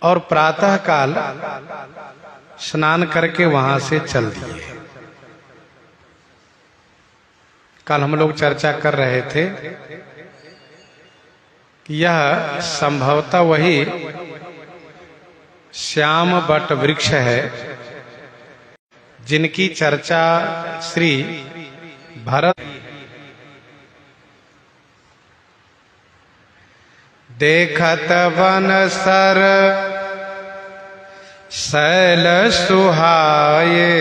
और प्रातः काल स्नान करके वहां से चल दिए। कल हम लोग चर्चा कर रहे थे कि यह संभवतः वही श्याम बट वृक्ष है जिनकी चर्चा श्री भरत देखत वन सर शैल सुहाये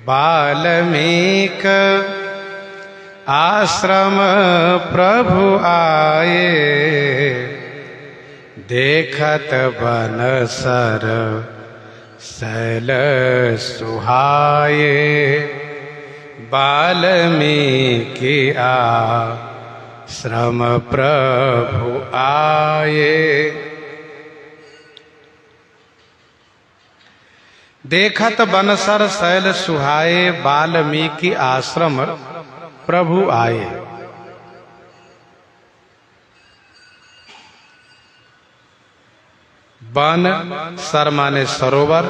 वाल्मीक आश्रम प्रभु आए। देखत वन सर शैल सुहाये वाल्मीकि आश्रम प्रभु आए। देखत बनसर शैल सुहाए वाल्मीकि आश्रम प्रभु आए। वन सर माने सरोवर,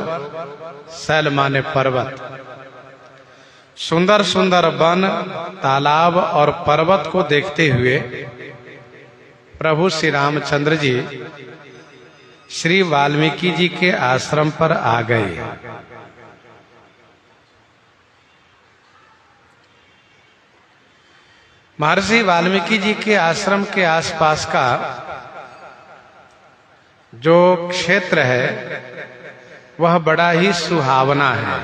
शैल माने पर्वत। सुंदर सुंदर वन, तालाब और पर्वत को देखते हुए प्रभु श्री रामचंद्र जी श्री वाल्मीकि जी के आश्रम पर आ गए। महर्षि वाल्मीकि जी के आश्रम के आसपास का जो क्षेत्र है वह बड़ा ही सुहावना है।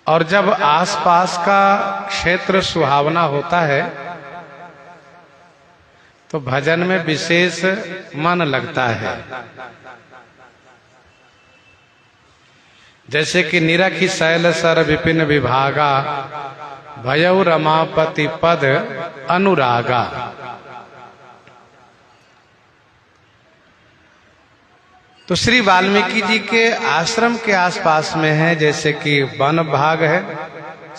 और जब आसपास का क्षेत्र सुहावना होता है तो भजन में विशेष मन लगता है। जैसे कि निरखि शैल सर विपिन विभागा भयउ रमापति पद अनुरागा। तो श्री वाल्मीकि जी के आश्रम के आसपास में है, जैसे कि वन भाग है,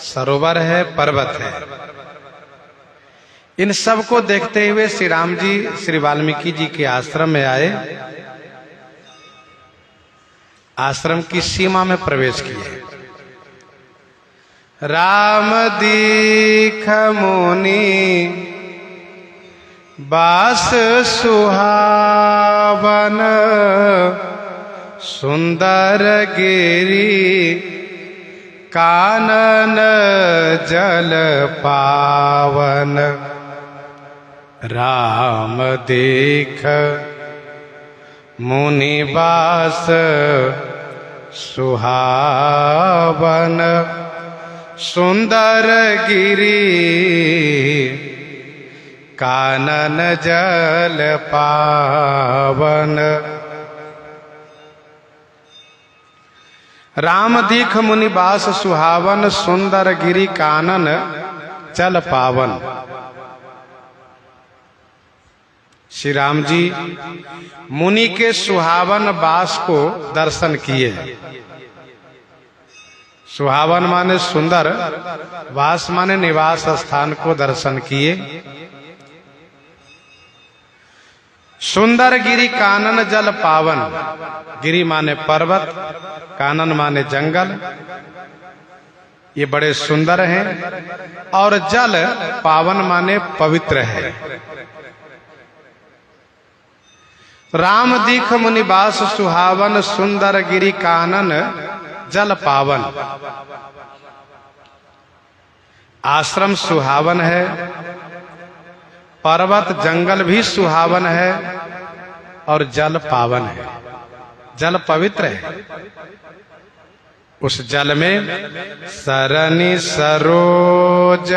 सरोवर है, पर्वत है। इन सब को देखते हुए श्री राम जी श्री वाल्मीकि जी के आश्रम में आए, आश्रम की सीमा में प्रवेश किए। राम दीख मुनि बास सुहावन सुंदर गिरी कानन जल पावन। राम दीख मुनि बास सुहावन सुंदर गिरी कानन जल पावन। राम दीख मुनि बास सुहावन सुंदर गिरी कानन जल पावन। श्री राम जी मुनि के सुहावन बास को दर्शन किए। सुहावन माने सुंदर, वास माने निवास स्थान को दर्शन किए। सुंदर गिरी कानन जल पावन। गिरी माने पर्वत, कानन माने जंगल, ये बड़े सुंदर हैं। और जल पावन माने पवित्र है। राम दीख मुनिबास सुहावन सुंदर गिरी कानन जल पावन। आश्रम सुहावन है, पर्वत जंगल भी सुहावन है और जल पावन है, जल पवित्र है। उस जल में सरनी सरोज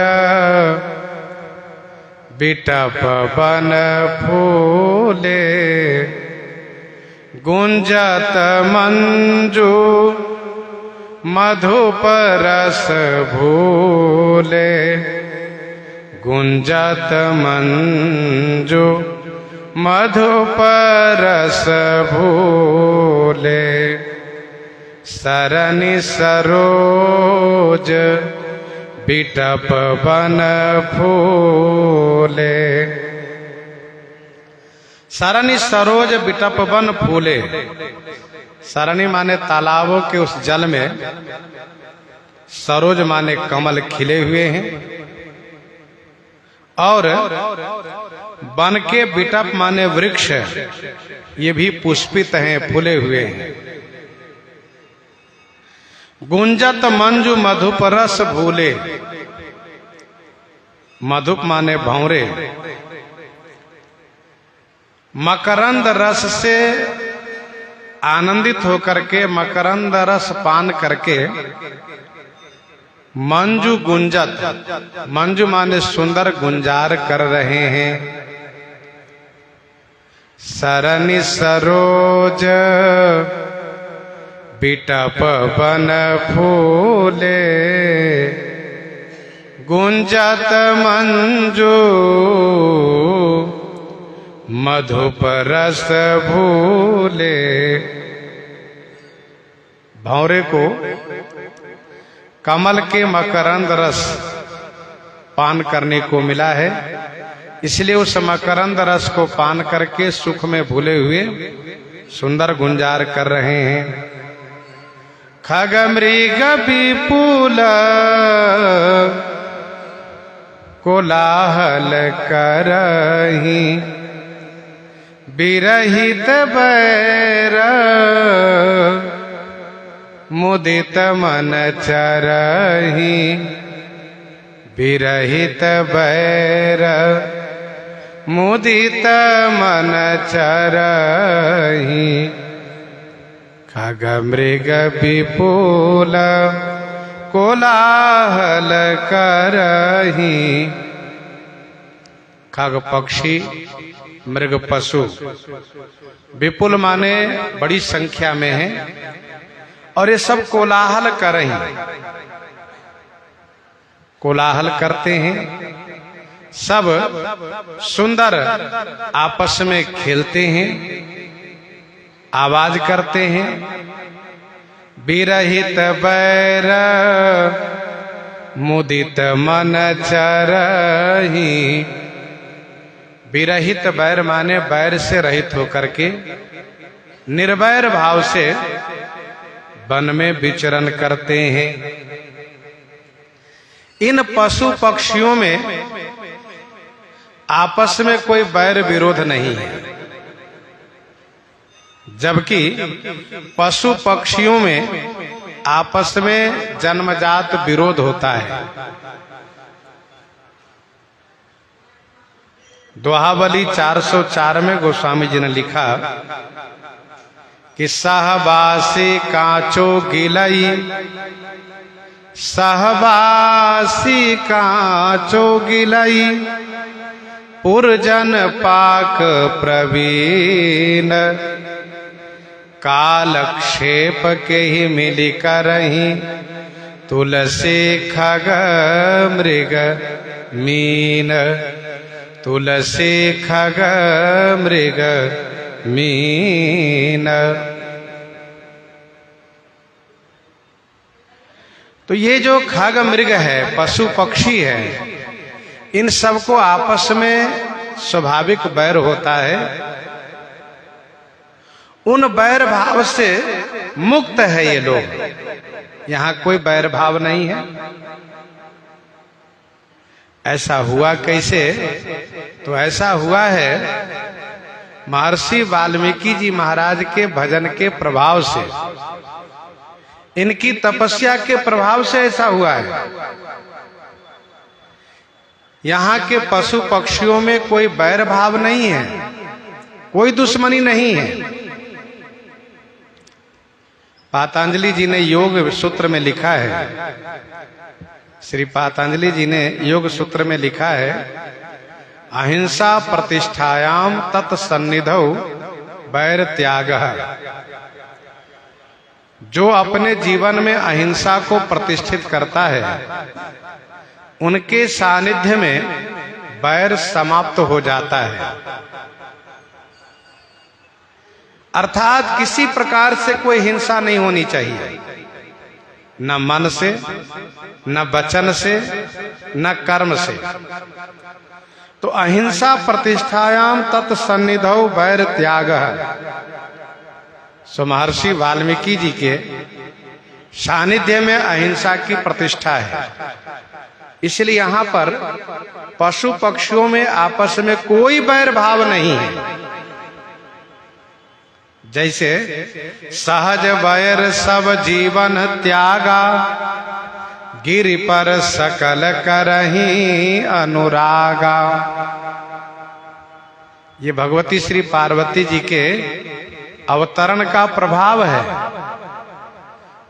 बिटप बन फूले गुंजत मंजू मधुप रस भूले। गुंजत मंजू मधुप रस भूले। सरनि सरोज बिटप बन फूले। सरणी सरोज बिटप बन फूले। सरणी माने तालाबों के उस जल में, सरोज माने कमल खिले हुए हैं, और बन के बिटप माने वृक्ष, ये भी पुष्पित हैं, फूले हुए हैं। गुंजत मंजू मधुप रस भूले। मधुप माने भंवरे। मकरंद रस से आनंदित होकर के, मकरंद रस पान करके, मंजू गुंजत, मंजू माने सुंदर, गुंजार कर रहे हैं। सरनी सरोज बिटप बन फूले। गुंजत मंजू मधुप रस भूले। भंवरे को कमल के मकरंद रस पान करने को मिला है, इसलिए उस मकरंद रस को पान करके सुख में भूले हुए सुंदर गुंजार कर रहे हैं। खग मृग विपुल कोलाहल करहि। विरहित बैर मुदित मन चरहि। विरहित बैर मुदित मन चरहि। खग मृग विपुल कोलाहल करहि। खग पक्षी, मृग पशु, विपुल माने बड़ी संख्या में है, और ये सब कोलाहल करहि, कोलाहल करते हैं, सब सुंदर आपस में खेलते हैं, आवाज करते हैं। विरहित बैर मुदित मन चरहि। विरहित बैर माने बैर से रहित होकर के निर्वैर भाव से वन में विचरण करते हैं। इन पशु पक्षियों में आपस में कोई बैर विरोध नहीं है, जबकि पशु पक्षियों में आपस में जन्मजात विरोध होता है। दोहावली 404 में गोस्वामी जी ने लिखा कि सहवासी कांचो गिलई। सहवासी कांचो गिलई पुरजन पाक प्रवीण। कालक्षेप के ही मिली करही तुलसी खग मृग मीन। तुलसी खग मृग मीन। तो ये जो खग मृग है, पशु पक्षी है, इन सबको आपस में स्वाभाविक बैर होता है। उन बैर भाव से मुक्त है ये लोग, यहां कोई बैर भाव नहीं है। ऐसा हुआ कैसे? तो ऐसा हुआ है महर्षि वाल्मीकि जी महाराज के भजन के प्रभाव से, इनकी तपस्या के प्रभाव से ऐसा हुआ है। यहाँ के पशु पक्षियों में कोई बैर भाव नहीं है, कोई दुश्मनी नहीं है। पातंजलि जी ने योग सूत्र में लिखा है, श्री पातंजलि जी ने योग सूत्र में लिखा है, अहिंसा प्रतिष्ठायाम तत्सन्निधौ बैर त्यागः। जो अपने जीवन में अहिंसा को प्रतिष्ठित करता है, उनके सानिध्य में बैर समाप्त हो जाता है। अर्थात किसी प्रकार से कोई हिंसा नहीं होनी चाहिए। न मन से, न वचन से, न कर्म से। तो अहिंसा प्रतिष्ठायाम तत्सन्निधौ वैर त्याग। सो महर्षि वाल्मीकि जी के सानिध्य में अहिंसा की प्रतिष्ठा है। इसलिए यहाँ पर पशु पक्षियों में आपस में कोई बैर भाव नहीं है। जैसे सहज बैर सब जीवन त्यागा, गिरि पर सकल करहीं अनुरागा। ये भगवती श्री पार्वती जी के अवतरण का प्रभाव है।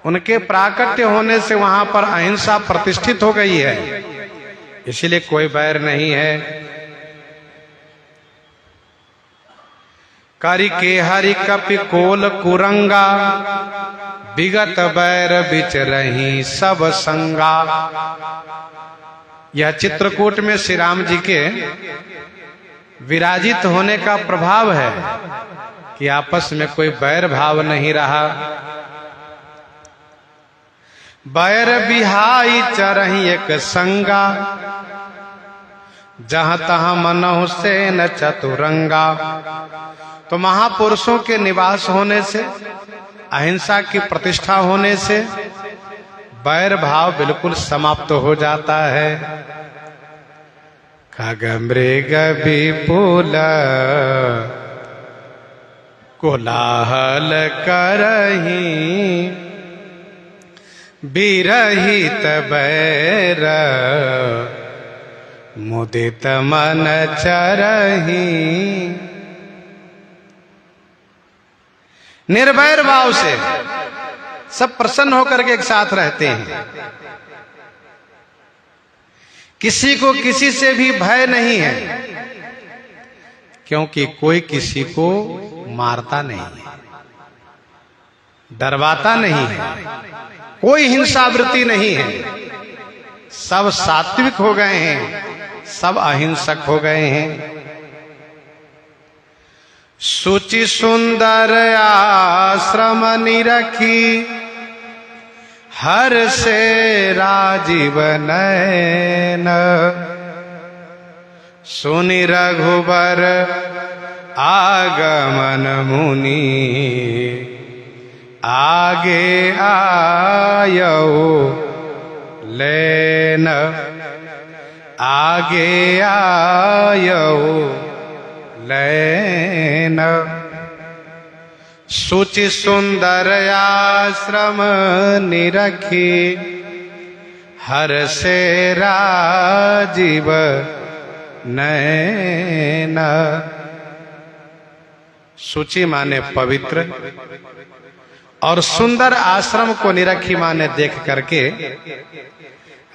उनके प्राकट्य होने से वहां पर अहिंसा प्रतिष्ठित हो गई है, इसलिए कोई बैर नहीं है। करि के हरि कपि कोल कुरंगा, विगत बैर बिच रही सब संगा। यह चित्रकूट में श्री राम जी के विराजित होने का प्रभाव है कि आपस में कोई बैर भाव नहीं रहा। बैर बिहाई चरही एक संगा, जहां तहां मनहु सेन चतुरंगा। तो महापुरुषों के निवास होने से, अहिंसा की प्रतिष्ठा होने से बैर भाव बिल्कुल समाप्त हो जाता है। खग मृग विपुल कोलाहल करही, विरहित बैर मुदित मन चरही। निर्भय भाव से सब प्रसन्न होकर के एक साथ रहते हैं। किसी को किसी से भी भय नहीं है, क्योंकि कोई किसी को मारता नहीं है, डरवाता नहीं है, कोई हिंसावृत्ति नहीं है। सब सात्विक हो गए हैं, सब अहिंसक हो गए हैं। सुचि सुंदर आश्रम निरखी, हर से राजीव नयन। सुनि रघुबर आगमन मुनि, आगे आयौ लेन। आगे आयौ लेन। सुचि सुंदर आश्रम निरखी, हर से राजीव नयन। सुचि माने पवित्र और सुंदर आश्रम को निरखी माने देख करके,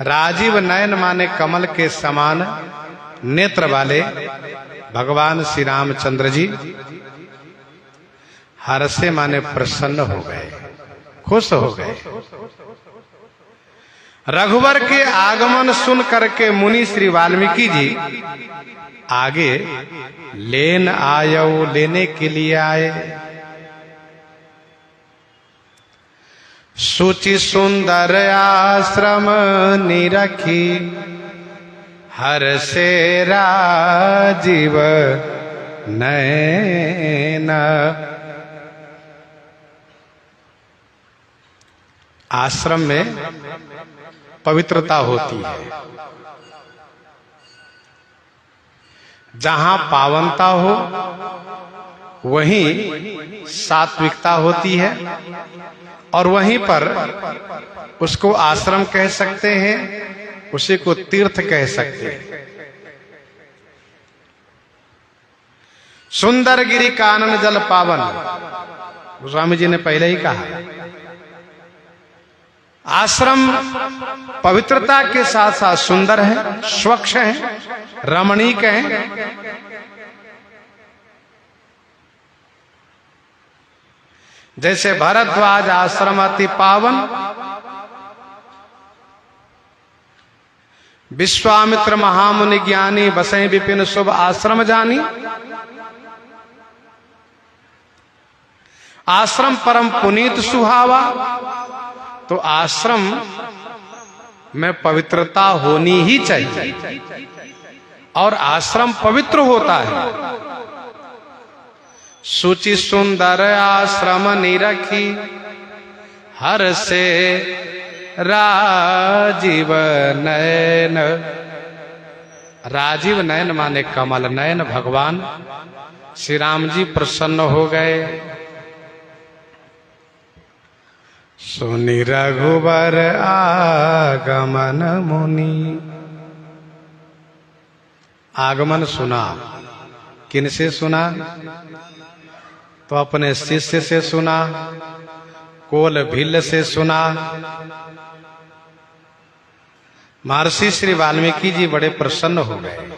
राजीव नयन माने कमल के समान नेत्र वाले भगवान श्री रामचंद्र जी हर्षे माने प्रसन्न हो गए, खुश हो गए। रघुवर के आगमन सुन करके मुनि श्री वाल्मीकि जी आगे लेन आयो, लेने के लिए आए। सुचि सुंदर आश्रम निरखी, हर से राजीव नयन। आश्रम में पवित्रता होती है, जहां पावनता हो वहीं सात्विकता होती है, और वहीं पर उसको आश्रम कह सकते हैं, उसी को तीर्थ कह सकते हैं। सुंदर गिरि कानन जल पावन, गोस्वामी जी ने पहले ही कहा। आश्रम पवित्रता के साथ साथ सुंदर है, स्वच्छ है, रमणीक है। जैसे भरद्वाज आश्रम अति पावन, विश्वामित्र महामुनि ज्ञानी, बसै विपिन शुभ आश्रम जानी। आश्रम परम पुनीत सुहावा, तो आश्रम में पवित्रता होनी ही चाहिए और आश्रम पवित्र होता है। सुचि सुंदर आश्रम निरखी हर से राजीव नयन। राजीव नयन माने कमल नयन। भगवान श्री राम जी प्रसन्न हो गए। सुनि रघुबर आगमन मुनि। आगमन सुना, किनसे सुना? तो अपने शिष्य से सुना, कोल भील से सुना। महर्षि श्री वाल्मीकि जी बड़े प्रसन्न हो गए।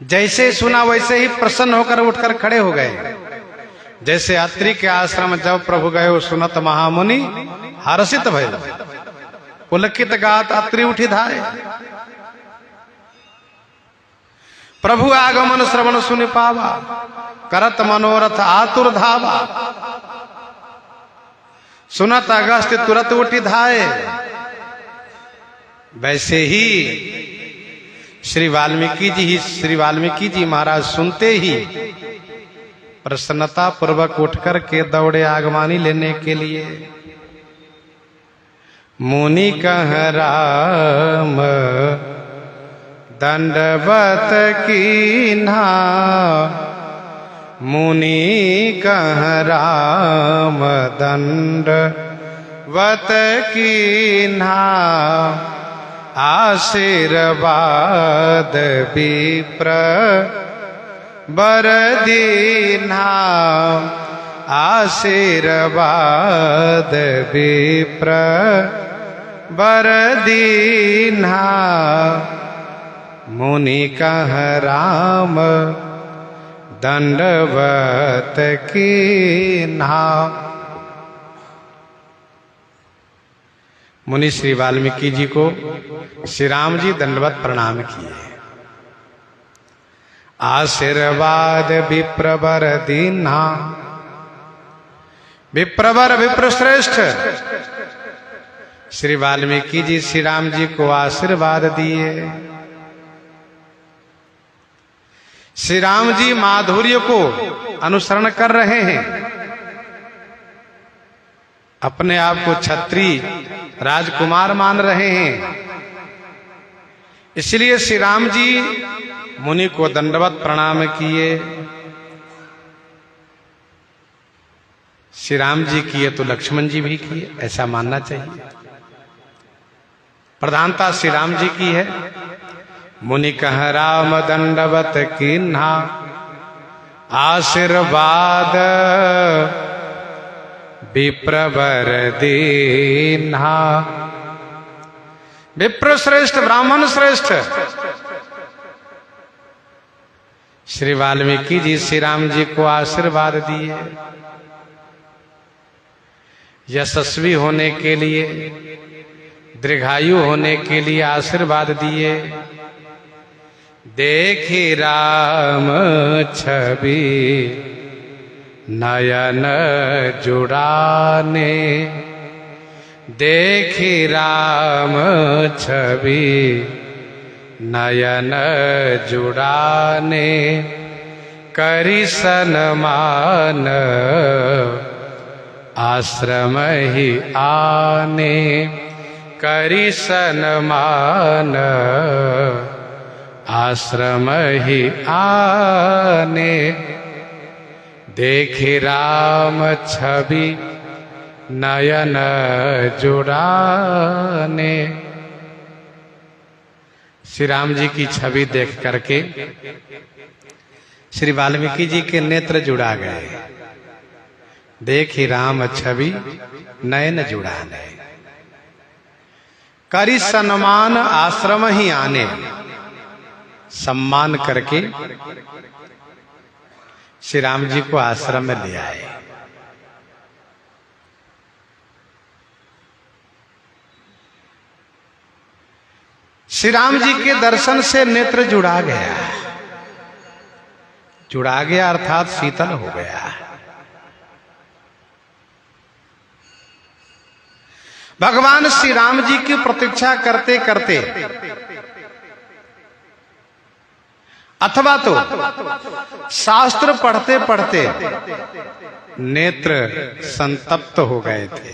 जैसे सुना वैसे ही प्रसन्न होकर उठकर खड़े हो गए। जैसे अत्रि के आश्रम जब प्रभु गए सुनत महामुनि हर्षित भय पुलकित गात अत्रि उठी धाये। प्रभु आगमन श्रवण सुनि पावा करत मनोरथ आतुर धावा। सुनत अगस्त तुरंत उठी धाये। वैसे ही श्री वाल्मीकि जी महाराज सुनते ही प्रसन्नता पूर्वक उठकर के दौड़े आगमनी लेने के लिए। मुनि कह राम दंडवत कीन्हा। मुनि कह राम दंडवत कीन्हा। आशीर्वाद विप्र बर दीन्हा। आशीर्वाद विप्र बर दीन्हा। मुनि कह राम दंडवत कीन्हा। मुनि श्री वाल्मीकि जी को श्री राम जी दंडवत प्रणाम किए। आशीर्वाद विप्रवर दीन्हा। विप्रवर विप्रश्रेष्ठ श्री वाल्मीकि जी श्री राम जी को आशीर्वाद दिए। श्री राम जी माधुर्य को अनुसरण कर रहे हैं। अपने आप को छत्री राजकुमार मान रहे हैं। इसलिए श्री राम जी मुनि को दंडवत प्रणाम किए। श्री राम जी किए तो लक्ष्मण जी भी किए, ऐसा मानना चाहिए। प्रधानता श्री राम जी की है। मुनि कह राम दंडवत कीन्हा। आशीर्वाद विप्रवर दीन्हा। विप्र श्रेष्ठ ब्राह्मण श्रेष्ठ श्री वाल्मीकि जी श्री राम जी को आशीर्वाद दिए। यशस्वी होने के लिए, दीर्घायु होने के लिए आशीर्वाद दिए। देखी राम छवि नयन जुड़ाने। देखी राम छवि नयन जुड़ाने। करी सन्मान आश्रम ही आने। करी सन्मान आश्रम ही आने। देखी राम छवि नयन जुड़ाने। श्री राम जी की छवि देख करके श्री वाल्मीकि जी के नेत्र जुड़ा गए। देखी राम छवि नयन जुड़ाने। करी सम्मान आश्रम ही आने। सम्मान करके श्री राम जी को आश्रम में ले आए। श्री राम जी के दर्शन से नेत्र जुड़ा गया। जुड़ा गया अर्थात शीतल हो गया। भगवान श्री राम जी की प्रतीक्षा करते करते अथवा तो शास्त्र पढ़ते पढ़ते नेत्र संतप्त हो गए थे,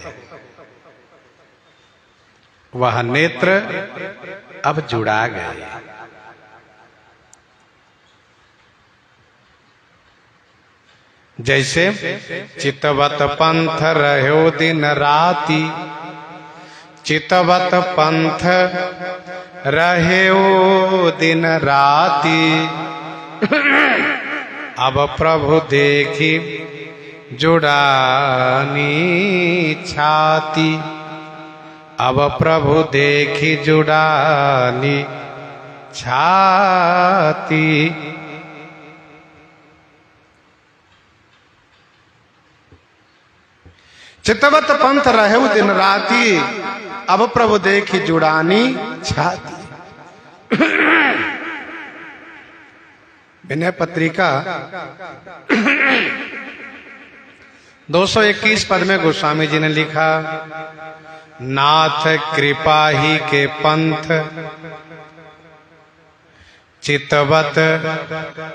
वह नेत्र अब जुड़ा गए। जैसे चितवत पंथ रहो दिन राति, चितवत पंथ रहो दिन राति, अब प्रभु देखी जुड़ानी छाती, अब प्रभु देखी जुड़ानी छाती। चितवत पंथ रहु दिन राती, अब प्रभु देखी जुड़ानी छाती। विनय पत्रिका 221 पद में गोस्वामी जी ने लिखा, नाथ कृपा ही के पंथ चितवत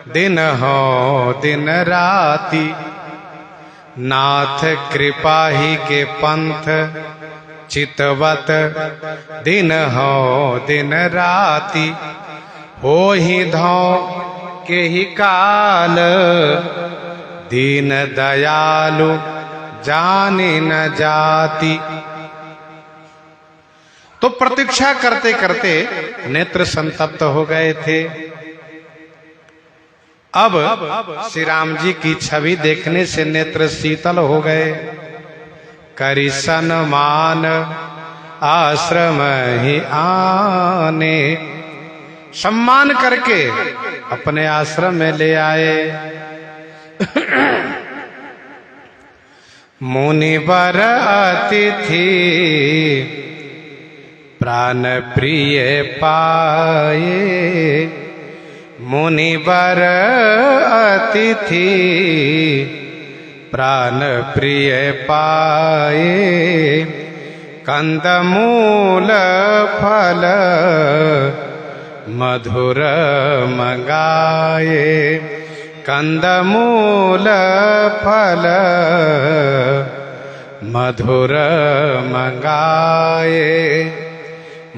दिन हो दिन राती, नाथ कृपा ही के पंथ चितवत दिन हो दिन राती, हो ही धौ के ही काल दीन दयालु जाने न जाती। तो प्रतीक्षा करते करते नेत्र संतप्त हो गए थे। अब श्री राम जी की छवि देखने से नेत्र शीतल हो गए। करि सन्मान आश्रम ही आने, सम्मान करके अपने आश्रम में ले आए। मुनिवर अतिथि प्राण प्रिय पाए, मुनिवर अतिथि प्राण प्रिय पाए, कंदमूल फल मधुर मंगाए, कंदमूल फल मधुर मंगाए,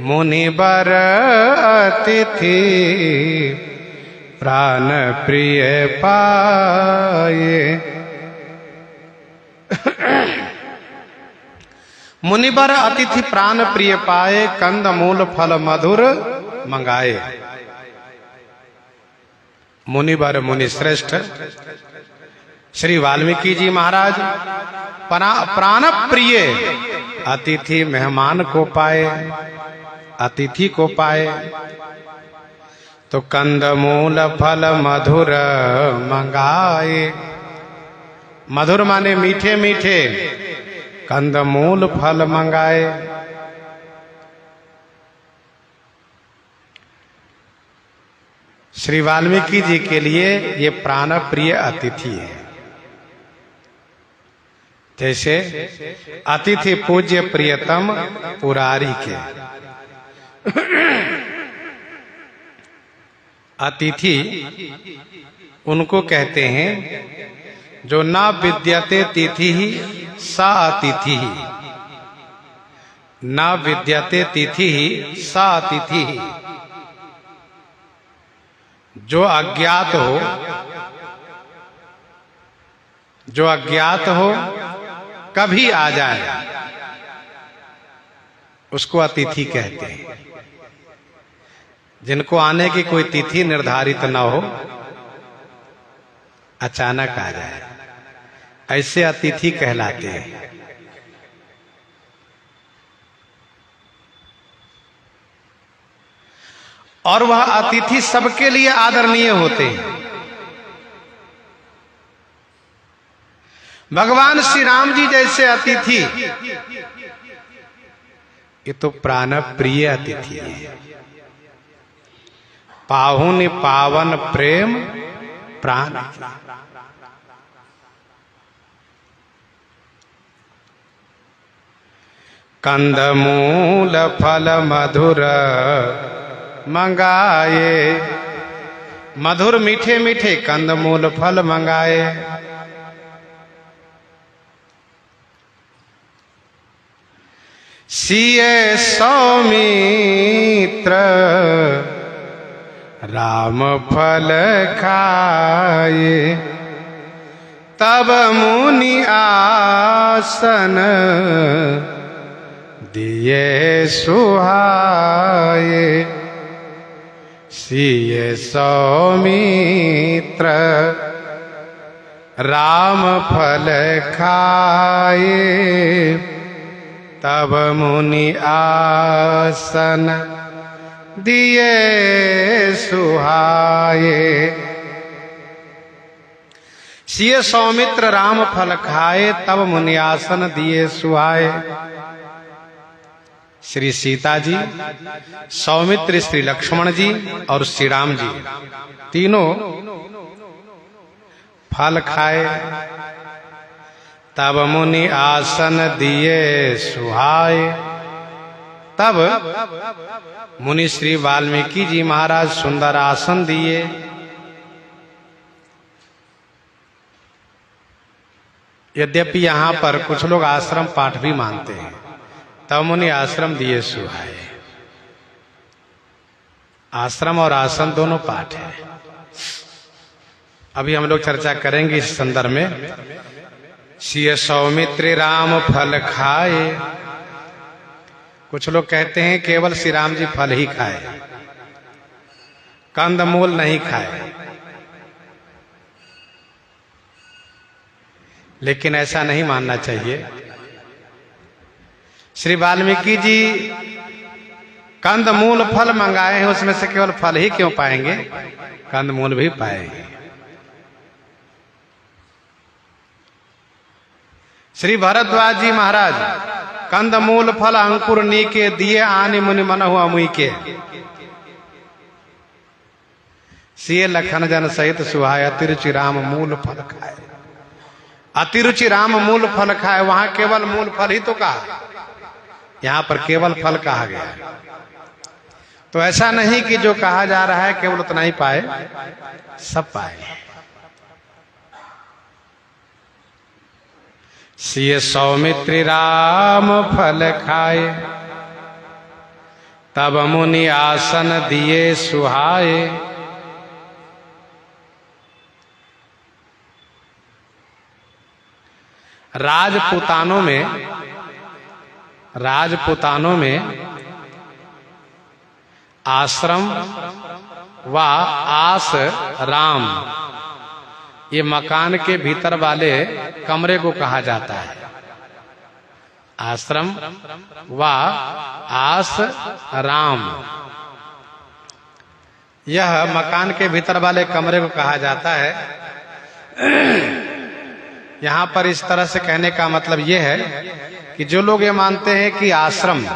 मुनिवर अतिथि प्राण प्रिय पाए। मुनिवर अतिथि प्राण प्रिय पाए, कंद मूल फल मधुर मंगाए। मुनिवर मुनि श्रेष्ठ श्री वाल्मीकि जी महाराज प्राण प्रिय अतिथि मेहमान को पाए, अतिथि को पाए, तो कंद मूल फल मधुर मंगाए। मधुर माने मीठे मीठे, कंद मूल फल मंगाए। श्री वाल्मीकि जी के लिए ये प्राण प्रिय अतिथि है। जैसे अतिथि पूज्य प्रियतम पुरारी के, अतिथि उनको कहते हैं जो ना विद्यते तिथि ही सा अतिथि ही, ना विद्यते तिथि ही सा अतिथि ही। जो अज्ञात हो, जो अज्ञात हो कभी आ जाए उसको अतिथि कहते हैं। जिनको आने की कोई तिथि निर्धारित न हो, अचानक आ जाए, ऐसे अतिथि कहलाते हैं। और वह अतिथि सबके लिए आदरणीय होते हैं। भगवान श्री राम जी जैसे अतिथि ये तो प्राण प्रिय अतिथि है। पाहुन पावन प्रेम प्राण। कंदमूल फल मधुर मंगाए, मधुर मीठे मीठे कंदमूल फल मंगाए। सिए सौमित्र राम फल खाए, तब मुनि आसन दिए सुहाए। सिए सौमित्र राम फल खाए, तब मुनि आसन दिए सुहाए। सिए सौमित्र राम फल खाए, तब मुनि आसन दिए सुहाए। श्री सीता जी, सौमित्र श्री लक्ष्मण जी और श्री राम जी तीनों फल खाए, तब मुनि आसन दिए सुहाए। तब मुनि श्री वाल्मीकि जी महाराज सुंदर आसन दिए। यद्यपि यहाँ पर कुछ लोग आश्रम पाठ भी मानते हैं, तब मुनि आश्रम दिए सुहाए। आश्रम और आसन दोनों पाठ है। अभी हम लोग चर्चा करेंगे इस संदर्भ में। सिए सौमित्र राम फल खाए, कुछ लोग कहते हैं केवल श्री राम जी फल ही खाए, कंदमूल नहीं खाए, लेकिन ऐसा नहीं मानना चाहिए। श्री वाल्मीकि जी कंदमूल फल मंगाए हैं, उसमें से केवल फल ही क्यों पाएंगे, कंदमूल भी पाएंगे। श्री भरद्वाज जी महाराज कंदमूल फल अंकुर नीके, दिए आनि मुनि मनहु अमुई के। सिए लखन जन सहित सुहाए, अतिरुचि राम मूल फल खाए। अतिरुचि राम मूल फल खाए, वहां केवल मूल फल ही तो कहा, यहां पर केवल फल कहा गया। तो ऐसा नहीं कि जो कहा जा रहा है केवल उतना ही पाए, सब पाए। सिए सौमित्र राम फल खाए, तब मुनि आसन दिए सुहाए। राजपुतानों में आश्रम व आसराम, ये मकान के भीतर वाले कमरे को कहा जाता है। आश्रम व आसराम, यह मकान के भीतर वाले कमरे को कहा जाता है। यहां पर इस तरह से कहने का मतलब यह है कि जो लोग ये मानते हैं कि आश्रम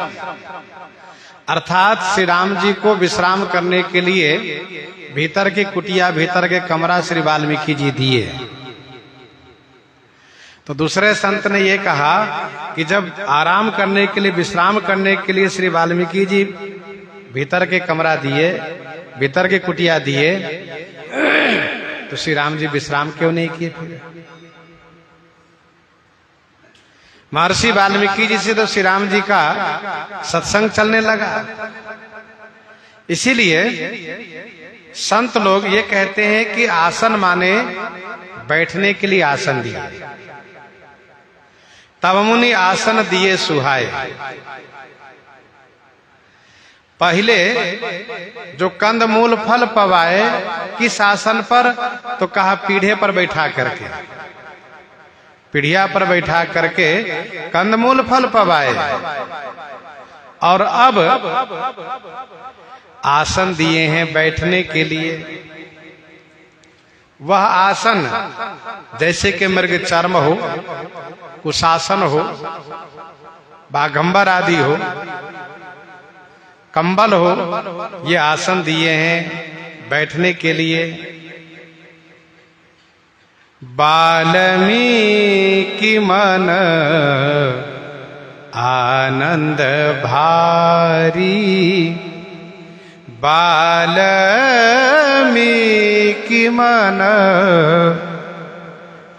अर्थात श्री राम जी को विश्राम करने के लिए भीतर की कुटिया, भीतर के कमरा श्री वाल्मीकि जी दिए, तो दूसरे संत ने यह कहा कि जब आराम करने के लिए, विश्राम करने के लिए श्री वाल्मीकि जी भीतर के कमरा दिए, भीतर के कुटिया दिए, तो श्री राम जी विश्राम क्यों नहीं किए? फिर महर्षि वाल्मीकि जी से तो श्री राम जी का सत्संग चलने लगा। इसीलिए संत लोग ये कहते हैं कि आसन माने बैठने के लिए आसन दिया, तब मुनि आसन दिए सुहाए। पहले जो कंदमूल फल पवाए किस आसन पर, तो कहा पीढ़े पर बैठा करके, पीढ़िया पर बैठा करके कंदमूल फल पवाए। और अब आसन दिए हैं बैठने के लिए। वह आसन जैसे कि मृग चर्म हो, कुशासन हो, बाघंबर आदि हो, कंबल हो, ये आसन दिए हैं बैठने के लिए। वाल्मीकि मन आनंद भारी वाल्मीकि मन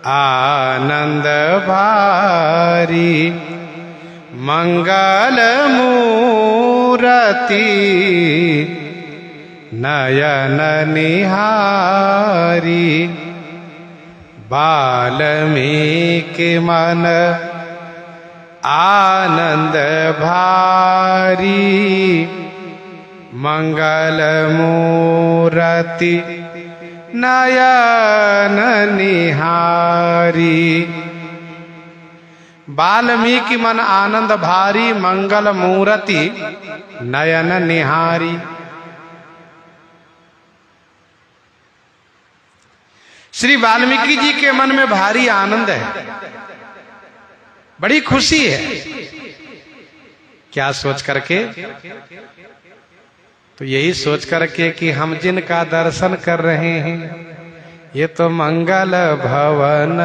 आनंद भारी मंगल मूरति नयन निहारी वाल्मीकि मन आनंद भारी मंगल मूरति नयन निहारी। वाल्मीकि मन आनंद भारी मंगल मूरति नयन निहारी। श्री वाल्मीकि जी के मन में भारी आनंद है, बड़ी खुशी है। क्या सोच करके? तो यही सोच करके कि हम जिनका दर्शन कर रहे हैं ये तो मंगल भवन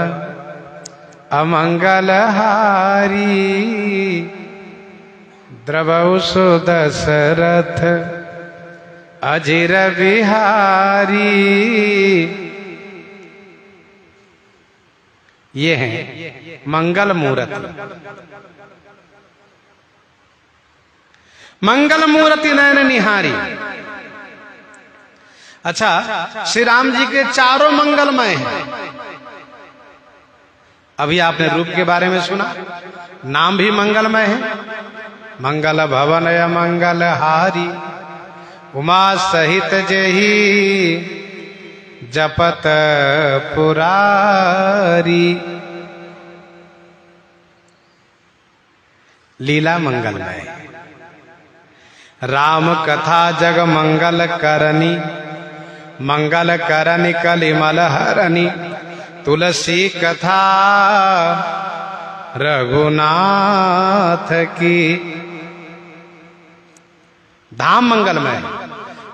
अमंगल हारी। द्रवहु सो दशरथ अजिर बिहारी। ये हैं मंगल मूर्ति। मंगल मूर्ति नयन निहारी। अच्छा, श्री राम जी के चारों मंगलमय हैं। अभी आपने रूप के बारे में सुना, नाम भी मंगलमय है। मंगल भवन या मंगल हारी उमा सहित जेही जपत पुरारी। लीला मंगलमय। राम कथा जग मंगल करनी मंगल करनी कलिमल हरनी। तुलसी कथा रघुनाथ की। धाम मंगलमय।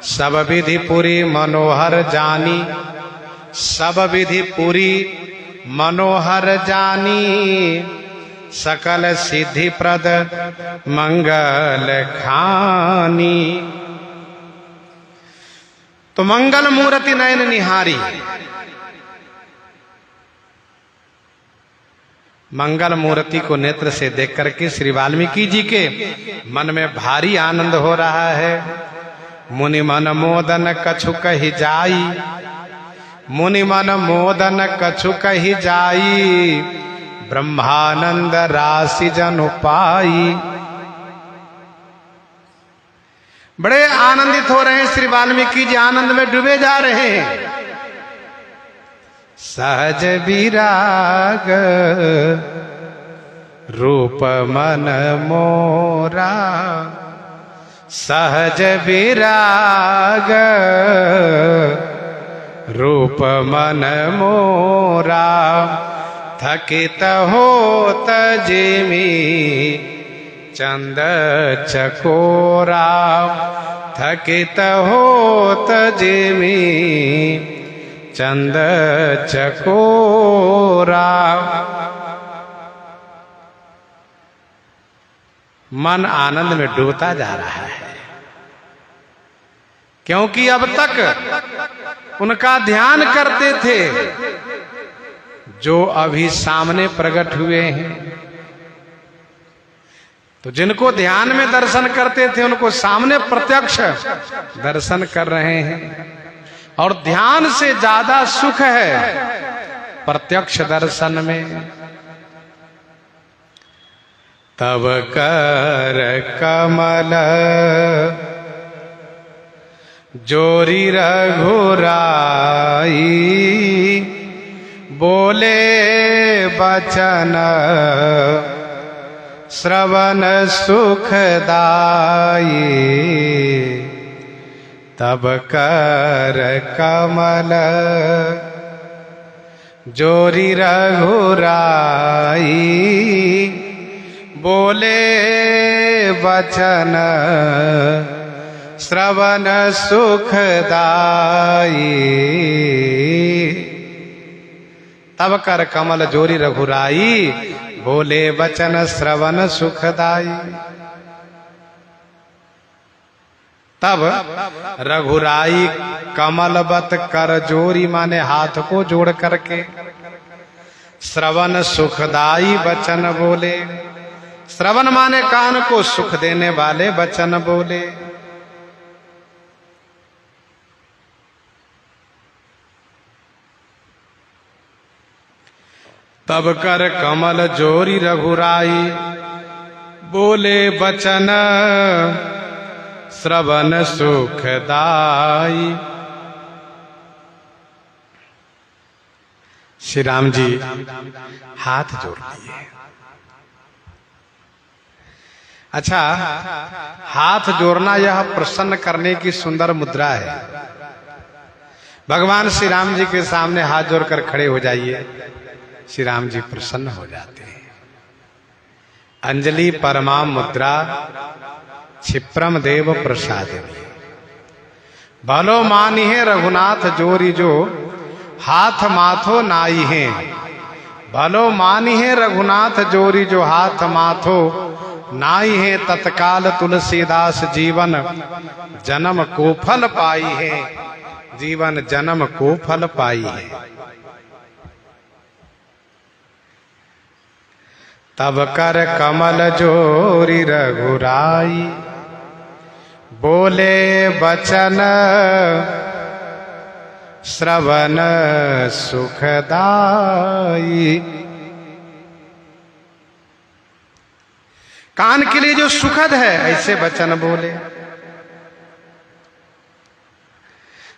सब विधि पुरी मनोहर जानी सब विधि पुरी मनोहर जानी। सकल सिद्धि प्रद मंगल खानी। तो मंगल मूर्ति नयन निहारी। मंगल मूर्ति को नेत्र से देख करके श्री वाल्मीकि जी के मन में भारी आनंद हो रहा है। मुनि मन मोदन कछु कहि जाई मुनि मन मोदन कछु कहि जाई। ब्रह्मानंद राशि जन पाई। बड़े आनंदित हो रहे हैं श्री वाल्मीकि जी, आनंद में डूबे जा रहे हैं। सहज विराग रूप मन मोरा सहज विराग रूप मन मोरा। थकित होत जिमी चंद चकोरा। थकित होत जिमी चंद चकोरा। मन आनंद में डूबता जा रहा है, क्योंकि अब तक उनका ध्यान करते थे जो अभी सामने प्रकट हुए हैं। तो जिनको ध्यान में दर्शन करते थे उनको सामने प्रत्यक्ष दर्शन कर रहे हैं। और ध्यान से ज्यादा सुख है प्रत्यक्ष दर्शन में। तब कर कमल जोरी रघुराई। बोले बचन श्रवण सुखदाई। तब कर कमल जोरी रघुराई। बोले बचन श्रवण सुखदाई। तब कर कमल जोरी रघुराई। बोले वचन श्रवण सुखदाई। तब रघुराई कमलवत कर जोरी, माने हाथ को जोड़ करके श्रवण सुखदाई वचन बोले। श्रवण माने कान को सुख देने वाले वचन बोले। तब कर कमल जोरी रघुराई, बोले वचन श्रवण सुखदाई। श्री राम जी हाथ जोड़ लिए। अच्छा, हाथ जोड़ना यह प्रसन्न करने की सुंदर मुद्रा है। भगवान श्री राम जी के सामने हाथ जोड़कर खड़े हो जाइए, श्री राम जी प्रसन्न हो जाते हैं। अंजलि परमा मुद्रा क्षिप्रम देव प्रसादिनी। भलो मानी है रघुनाथ जोरी, जो हाथ माथो नाई है। भलो मानी है रघुनाथ जोरी, जो हाथ माथो नाई है। तत्काल तुलसीदास जीवन जन्म को फल पाई है। जीवन जन्म को फल पाई है। तब कर कमल जोरी रघुराई, बोले वचन श्रवण सुखदाई। कान के लिए जो सुखद है ऐसे वचन बोले।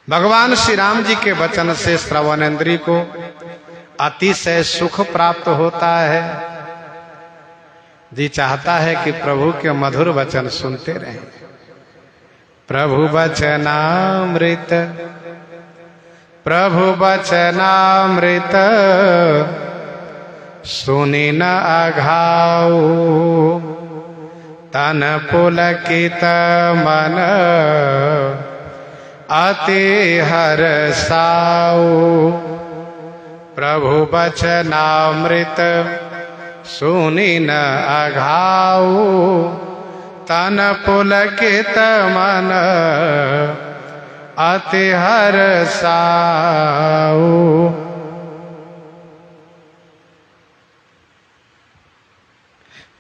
भगवान श्री राम जी के वचन से श्रवणेंद्रिय को अतिशय सुख प्राप्त होता है। जी चाहता है कि प्रभु के मधुर वचन सुनते रहें। प्रभु वचनामृत, प्रभु वचनामृत, सुनि न अघाऊ। तन पुलकित मन अति हर्षाऊ। प्रभु वचनामृत सुनि न अघाऊ। तन पुलकित मन अति हर्षाऊ।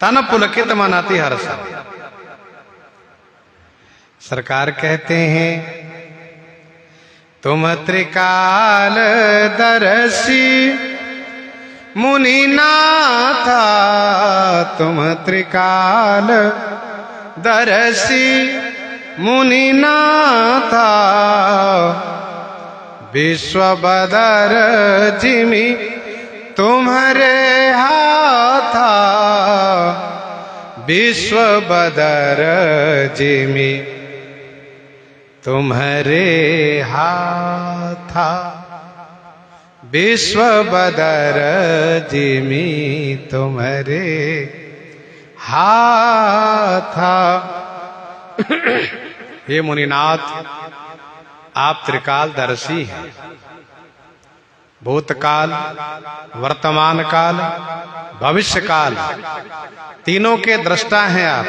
तन पुलकित मन अति हर्षाऊ। सरकार कहते हैं, तुम त्रिकाल दर्शी मुनिनाथा। तुम त्रिकाल दर्शी मुनिनाथा। विश्वबदर जिमि तुम्हारे हाथा। विश्वबदर जिमि तुम्हारे हाथा। विश्वबदर जिमि तुम्हारे हाथा। हे मुनिनाथ, आप त्रिकालदर्शी हैं। भूतकाल, वर्तमान काल, भविष्य काल, तीनों के दृष्टा हैं आप।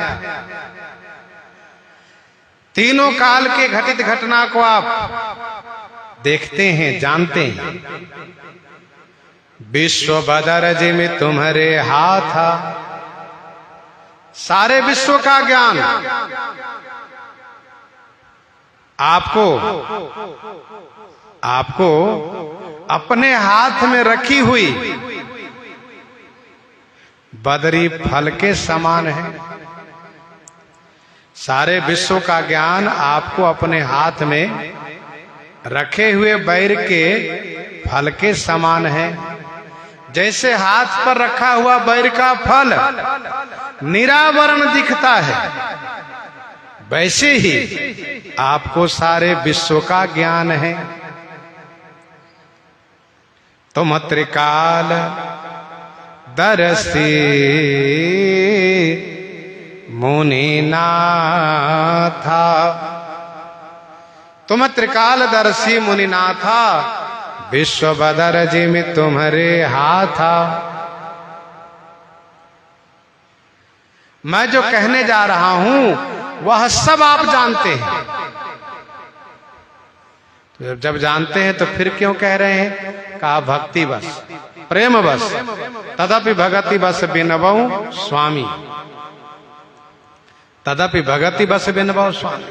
तीनों काल के घटित घटना को आप देखते हैं, जानते हैं। विश्वबदर जिमि तुम्हारे हाथा। सारे विश्व का ज्ञान आपको अपने हाथ में रखी हुई बदरी फल के समान है। सारे विश्व का ज्ञान आपको अपने हाथ में रखे हुए बैर के फल के समान है। जैसे हाथ पर रखा हुआ बैर का फल निरावरण दिखता है, वैसे ही आपको सारे विश्व का ज्ञान है। तुम त्रिकाल दर्शी मुनिनाथा। तुम त्रिकालदर्शी मुनिनाथा। विश्वबदर जिमि तुम्हारे हाथा। मैं जो कहने जा रहा हूं वह सब आप जानते हैं। तो जब जानते हैं तो फिर क्यों कह रहे हैं? कहा भक्ति बस, प्रेम बस, तदपि भगति बस बिनबऊ स्वामी, तदपि भगति बस बिनबऊ स्वामी।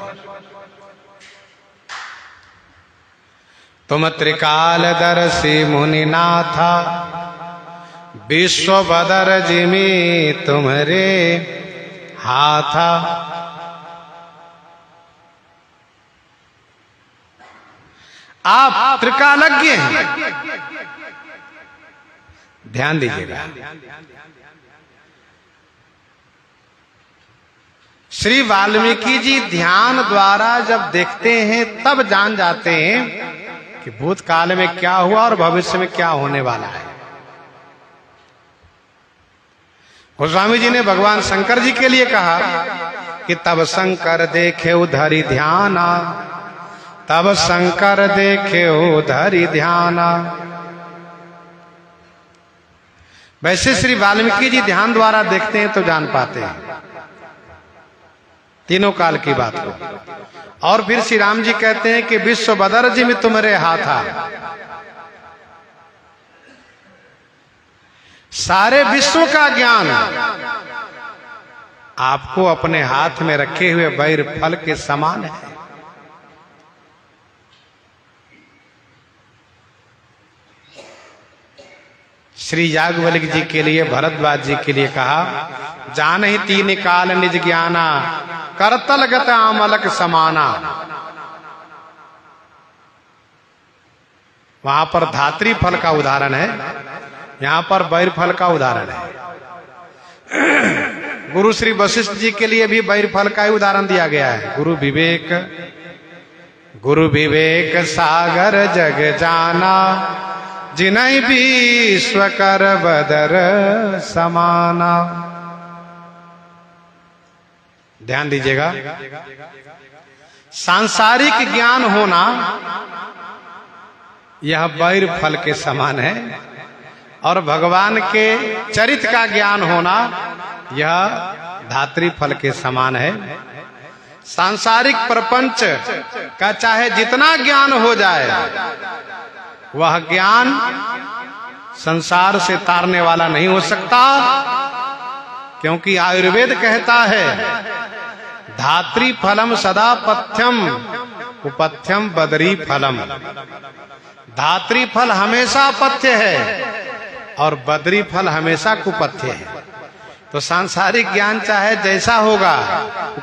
तुम त्रिकालदर्शी मुनिनाथा, विश्व बदर जिमी तुम्हारे हाथा। आप त्रिकालज्ञ हैं, ध्यान दीजिएगा। श्री वाल्मीकि जी ध्यान द्वारा जब देखते हैं तब जान जाते हैं कि भूतकाल में क्या हुआ और भविष्य में क्या होने वाला है। गोस्वामी जी ने भगवान शंकर जी के लिए कहा कि तब शंकर देखे उधरी ध्याना, तब शंकर देखे उधरी ध्याना। वैसे श्री वाल्मीकि जी ध्यान द्वारा देखते हैं तो जान पाते हैं तीनों काल की बात को। और फिर श्री राम जी कहते हैं कि विश्व बदर जी में तुम्हारे हाथा, सारे विश्व का ज्ञान आपको अपने हाथ में रखे हुए बैर फल के समान है। श्री याज्ञवल्क्य जी के लिए, भरद्वाज जी के लिए कहा, जान ही तीन काल निज ज्ञाना, करतल गत आमलक समाना। वहां पर धात्री फल का उदाहरण है, यहां पर बैर फल का उदाहरण है। गुरु श्री वशिष्ठ जी के लिए भी बैर फल का ही उदाहरण दिया गया है। गुरु विवेक सागर जग जाना, जिनहि विश्व कर बदर समाना। ध्यान दीजिएगा, सांसारिक ज्ञान होना यह बैर फल के समान है, और भगवान के चरित्र का ज्ञान होना यह धात्री फल के समान है। सांसारिक प्रपंच का चाहे जितना ज्ञान हो जाए, वह ज्ञान संसार से तारने वाला नहीं हो सकता, क्योंकि आयुर्वेद कहता है धात्री फलम सदा पथ्यम कुपथ्यम बदरी फलम। धात्री फल हमेशा पथ्य है और बदरी फल हमेशा कुपथ्य है। तो सांसारिक ज्ञान चाहे जैसा होगा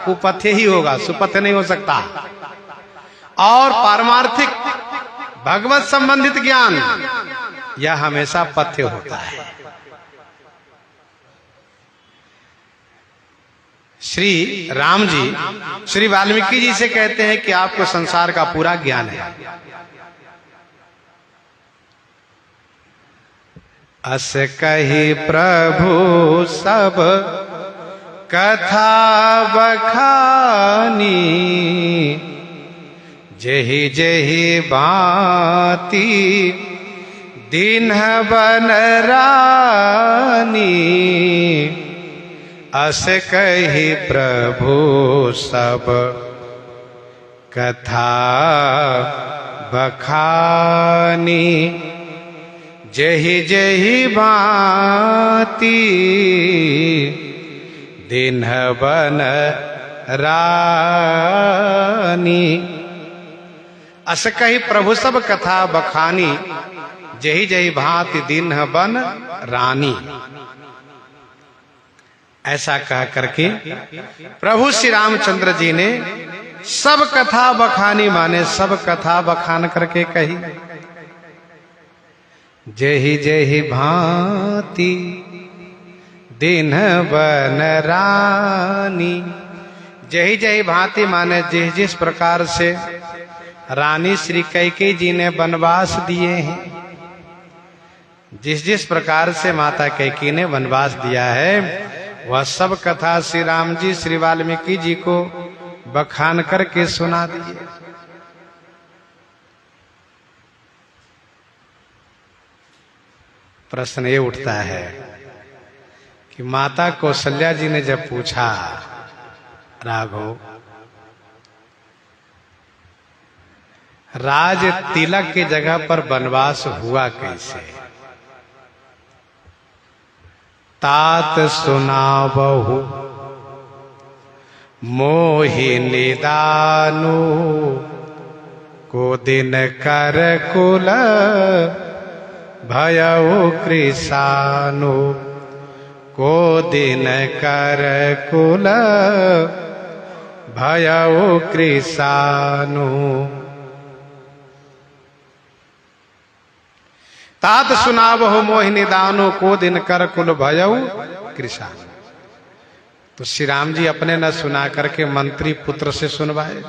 कुपथ्य ही होगा, सुपथ्य नहीं हो सकता। और पारमार्थिक भगवत संबंधित ज्ञान यह हमेशा पथ्य होता है। श्री राम जी श्री वाल्मीकि जी से कहते हैं कि आपको संसार का पूरा ज्ञान है। अस कही प्रभु सब कथा बखानी, जेहि जेहि बाती दीन बन रानी। अस कही प्रभु सब कथा बखानी, जेहि जेहि भांति दीन बन रानी। अस कही प्रभु सब कथा बखानी, जेहि जेहि भांति दीन बन रानी। ऐसा कह करके प्रभु श्री रामचंद्र जी ने सब कथा बखानी माने सब कथा बखान करके कही। जेहि जेहि भांति दीन बन रानी। जेहि जेहि भांति माने जिस जिस प्रकार से रानी श्री कैकेयी जी ने वनवास दिए हैं, जिस जिस प्रकार से माता कैकेयी ने वनवास दिया है, वह सब कथा श्री राम जी श्री वाल्मीकि जी को बखान करके सुना दिए। प्रश्न ये उठता है कि माता कौशल्या जी ने जब पूछा, राघव राज तिलक की जगह पर वनवास हुआ कैसे? तात सुनावहु मोहि निदानु, को दिन कर कुल भयउ कृशानु, को दिन कर कुल भयउ कृशानु। तात सुनावहु मोहि निदानु, को दिन कर कुल भयउ कृशानु। तो श्री राम जी अपने न सुना करके मंत्री पुत्र से सुनवाए।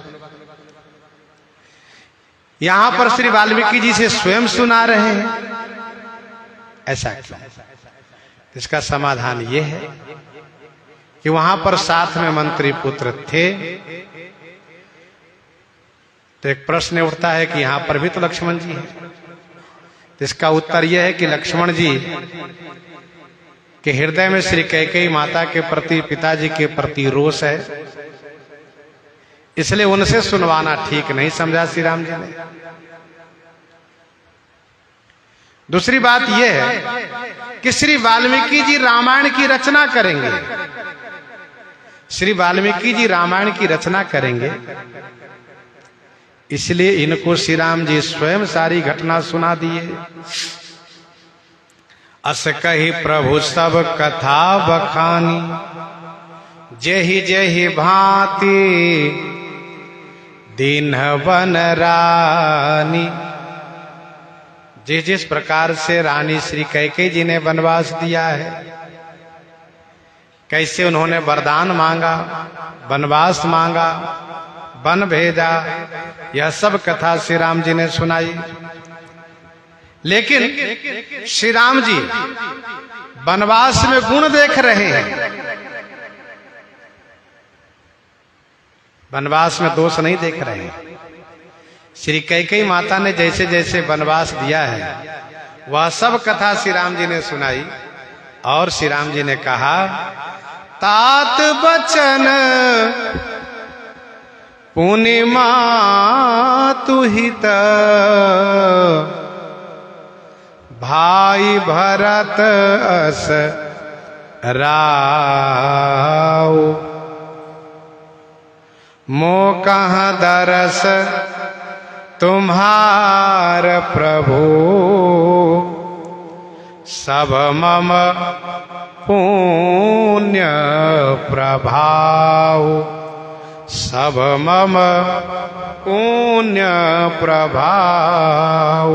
यहां पर श्री वाल्मीकि जी से स्वयं सुना रहे हैं, ऐसा क्यों? इसका समाधान यह है कि वहां पर साथ में मंत्री पुत्र थे। तो एक प्रश्न उठता है कि यहां पर भी तो लक्ष्मण जी हैं। तो इसका उत्तर यह है कि लक्ष्मण जी के हृदय में श्री कैकेयी माता के प्रति, पिताजी के प्रति रोष है, इसलिए उनसे सुनवाना ठीक नहीं समझा श्री राम जी ने। दूसरी बात यह है कि श्री वाल्मीकि जी रामायण की रचना करेंगे। श्री वाल्मीकि जी रामायण की रचना करेंगे, इसलिए इनको श्री राम जी स्वयं सारी घटना सुना दिए। अस कही प्रभु सब कथा बखानी, जेहि जेहि भांति दीनवन रानी। जिस जिस प्रकार से रानी श्री कैकेयी जी ने वनवास दिया है, कैसे उन्होंने वरदान मांगा, वनवास मांगा, वन भेजा, यह सब कथा श्री राम जी ने सुनाई। लेकिन श्री राम जी वनवास में गुण देख रहे हैं, वनवास में दोष नहीं देख रहे हैं। श्री कैकेयी माता ने जैसे जैसे वनवास दिया है वह सब कथा श्री राम जी ने सुनाई। और श्री राम जी ने कहा, तात बचन पूर्णिमा तुहित, भाई भरत अस राव। मो कहाँ दरस तुम्हार प्रभु, सब मम पुण्य प्रभाव, सब मम पुण्य प्रभाव।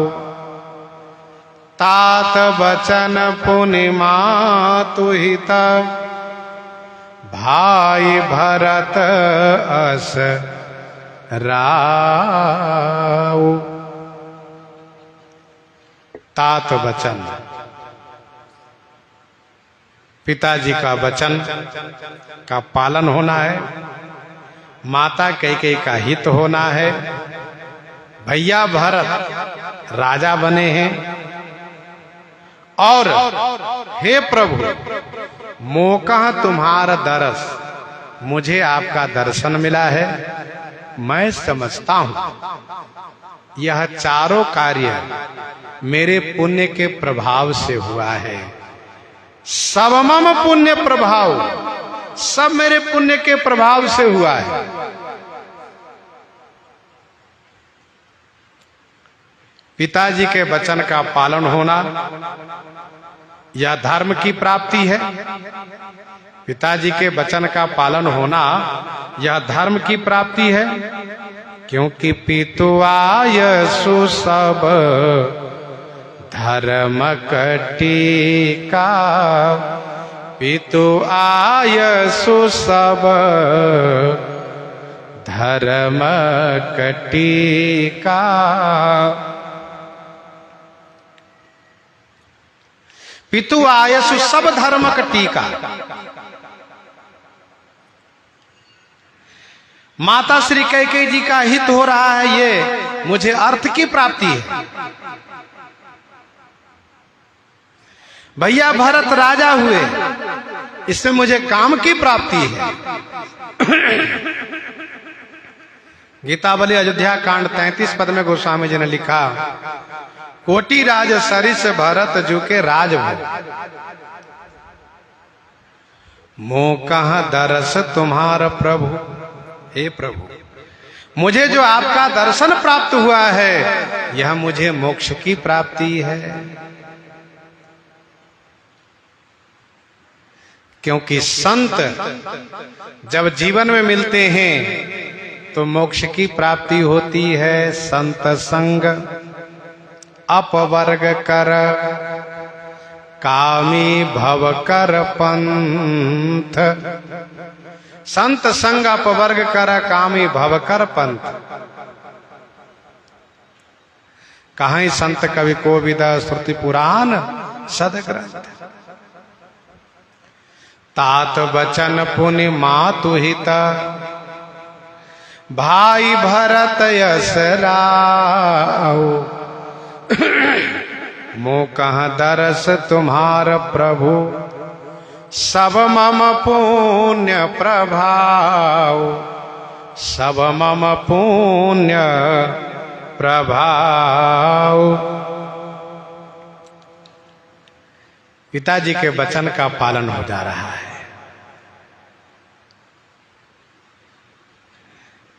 तात बचन पूर्णिमा तुहित, भाई भरत अस राव। तात वचन, पिताजी का वचन का पालन होना है, माता कैकेयी का हित होना है। भैया भरत राजा बने हैं और हे प्रभु मौका तुम्हारा दरस, मुझे आपका दर्शन मिला है। मैं समझता हूं यह चारों कार्य मेरे पुण्य के प्रभाव से हुआ है। सब मम पुण्य प्रभाव, सब मेरे पुण्य के प्रभाव से हुआ है। पिताजी के वचन का पालन होना यह धर्म की प्राप्ति है। पिताजी के वचन का पालन होना यह धर्म की प्राप्ति है, क्योंकि पितु आयसु सब धर्म कटिका। पितु आयसु सब धर्म कटिका। पितु आयसु सब धर्म कटिका। माता श्री कैकेयी जी का हित हो रहा है, ये मुझे अर्थ की प्राप्ति है। भैया भरत राजा हुए, इससे मुझे काम की प्राप्ति है। गीतावली अयोध्या कांड 33 पद में गोस्वामी जी ने लिखा, कोटि राज सरिस भरत जू के राज भो, मोह कहां दरस तुम्हार प्रभु। हे प्रभु, मुझे जो आपका दर्शन प्राप्त हुआ है, यह मुझे मोक्ष की प्राप्ति है। क्योंकि संत जब जीवन में मिलते हैं तो मोक्ष की प्राप्ति होती है। संत संग अपवर्ग कर, कामी भव कर पंथ। संत संग अपवर्ग कर, कामी भव कर पंथ। कहीं संत कवि को विदा श्रुति पुराण सदग्रंथ। तात बचन पुनि मातु हित, भाई भरत यस राऊ। मोह कहां दरस तुम्हार प्रभु, सब मम पुण्य प्रभाव। सब मम पुण्य प्रभाव। पिताजी के वचन का पालन हो जा रहा है।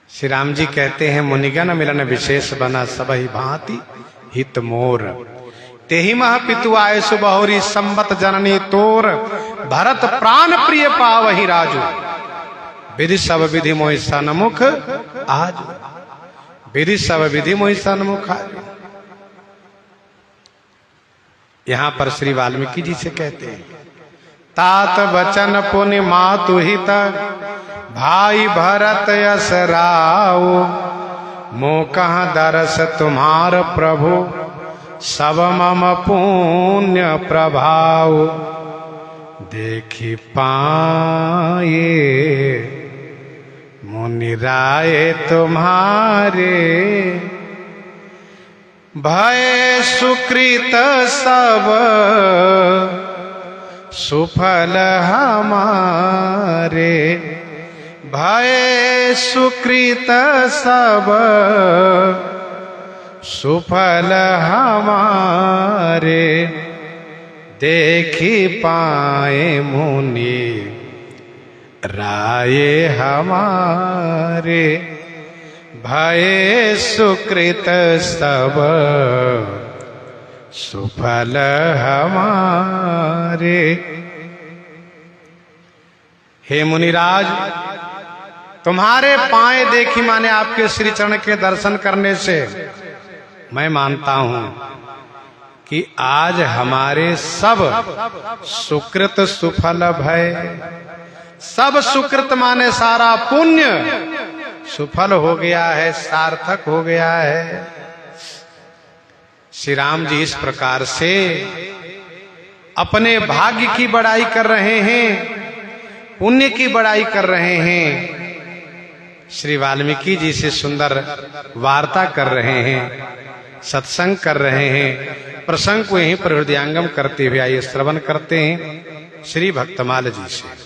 श्री राम जी कहते हैं, मुनिगण मिलन विशेष बना सबहि भांति हित मोर। तेहि मह पितु आयसु बहुरी, संबत जननी तोर। भरत प्राण प्रिय पावहि राजू, विधि सब विधि मोहि सन्मुख आजू। विधि सब विधि मोहि सन्मुख आजू। यहां पर श्री वाल्मीकि जी से कहते हैं, तात वचन पुनि मातु हित, भाई भरत यस राऊ। मोह कहां दरस तुम्हार प्रभु, सब मम पुण्य प्रभाव। देखी पाए मुनि राय तुम्हारे, भय सुकृत सब सुफल हमारे। भय सुकृत सब सुफल हमारे। देखी पाए मुनि राय हमारे, भय सुकृत सब सुफल हमारे। हे मुनिराज, तुम्हारे पाए देखी माने आपके श्री चरण के दर्शन करने से मैं मानता हूं कि आज हमारे सब सुकृत सुफल भय। सब सुकृत माने सारा पुण्य सुफल हो गया है, सार्थक हो गया है। श्री राम जी इस प्रकार से अपने भाग्य की बड़ाई कर रहे हैं, पुण्य की बड़ाई कर रहे हैं। श्री वाल्मीकि जी से सुंदर वार्ता कर रहे हैं, सत्संग कर रहे हैं। प्रसंग को यहीं पर हृदयांगम करते हुए आइए श्रवण करते हैं श्री भक्तमाल जी से।